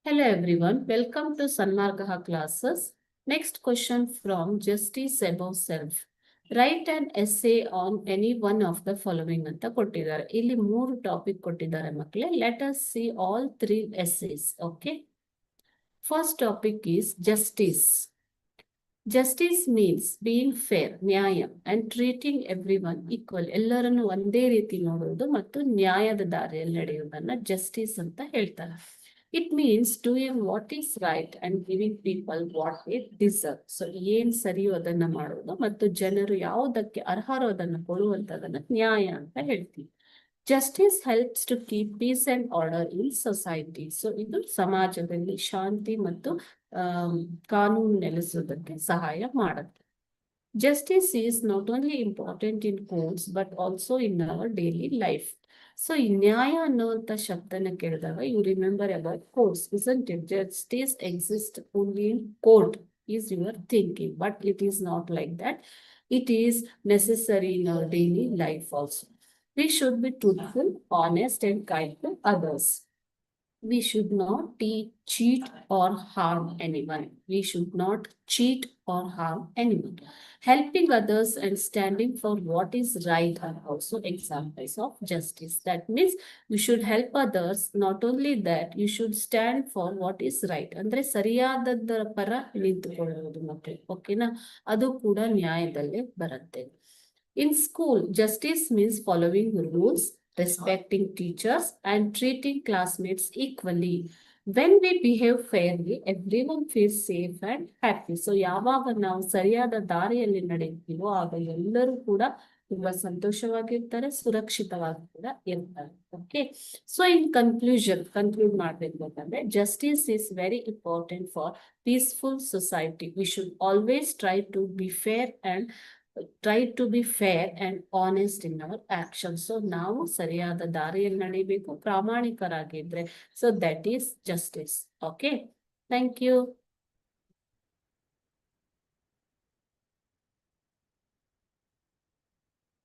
Hello everyone, welcome to Sanmargaha classes. Next question from Justice Above Self. Write an essay on any one of the following ಅಂತ ಕೊಟ್ಟಿದ್ದಾರೆ. ಇಲ್ಲಿ 3 topic ಕೊಟ್ಟಿದ್ದಾರೆ ಮಕ್ಕಳೇ. Let us see all 3 essays. Okay. First topic is justice. Justice means being fair, ನ್ಯಾಯ, and treating everyone equal. ಎಲ್ಲರನ್ನು ಒಂದೇ ರೀತಿ ನೋಡುವುದು ಮತ್ತು ನ್ಯಾಯದ ದಾರಿಯಲ್ಲಿ ನಡೆಯುವುದನ್ನ justice ಅಂತ ಹೇಳ್ತಾರೆ. It means doing what is right and giving people what they deserve. So ಏನ್ ಸರಿಯೋ ಅದನ್ನ ಮಾಡೋದು ಮತ್ತು ಜನರು ಯಾವುದಕ್ಕೆ ಅರ್ಹರೋ ಅದನ್ನ ಕೊಡುವಂತದನ್ನ ನ್ಯಾಯ ಅಂತ ಹೇಳ್ತೀವಿ. Justice helps to keep peace and order in society. So ಇದು ಸಮಾಜದಲ್ಲಿ ಶಾಂತಿ ಮತ್ತು ಕಾನೂನು ನೆಲೆಸೋದಕ್ಕೆ ಸಹಾಯ ಮಾಡುತ್ತೆ. Justice is not only important in courts but also in our daily life. So ಈ ನ್ಯಾಯ ಅನ್ನುವಂಥ ಶಬ್ದನ ಕೇಳಿದಾಗ you remember about courts, isn't it? Justice exists only in court is your thinking, but it is not like that. It is necessary in our daily life also. We should be truthful, honest and kind to others. We should not cheat or harm anyone. We should not cheat or harm anyone. Helping others and standing for what is right are also examples of justice. That means you should help others. Not only that, you should stand for what is right. ಅಂದ್ರೆ ಸರಿಯಾದದ್ದರ ಪರ ನಿಂತುಕೊಳ್ಳುವುದು ಮಕ್ಕಳು. ಓಕೆನಾ? ಅದು ಕೂಡ ನ್ಯಾಯದಲ್ಲೇ ಬರುತ್ತೆ. In school, justice means following rules, respecting teachers, and treating classmates equally. When we behave fairly, everyone feels safe and happy. So, ಯಾವಾಗ ನಾವು ಸರಿಯಾದ ದಾರಿಯಲ್ಲಿ ನಡೆಯುತ್ತೀವೋ ಆಗ ಎಲ್ಲರೂ ಕೂಡ ತುಂಬಾ ಸಂತೋಷವಾಗಿರ್ತಾರೆ, ಸುರಕ್ಷಿತವಾಗಿ ಕೂಡ ಇರ್ತಾರೆ. ಓಕೆ, ಸೊ ಇನ್ ಕನ್ಕ್ಲೂಡ್ ಮಾಡ್ಬೇಕು ಅಂತಂದ್ರೆ justice is very important for peaceful society. We should always try to be fair and honest in our actions. So ನಾವು ಸರಿಯಾದ ದಾರಿಯಲ್ಲಿ ನಡಿಬೇಕು, ಪ್ರಾಮಾಣಿಕರಾಗಿದ್ರೆ. So that is justice. Okay. Thank you.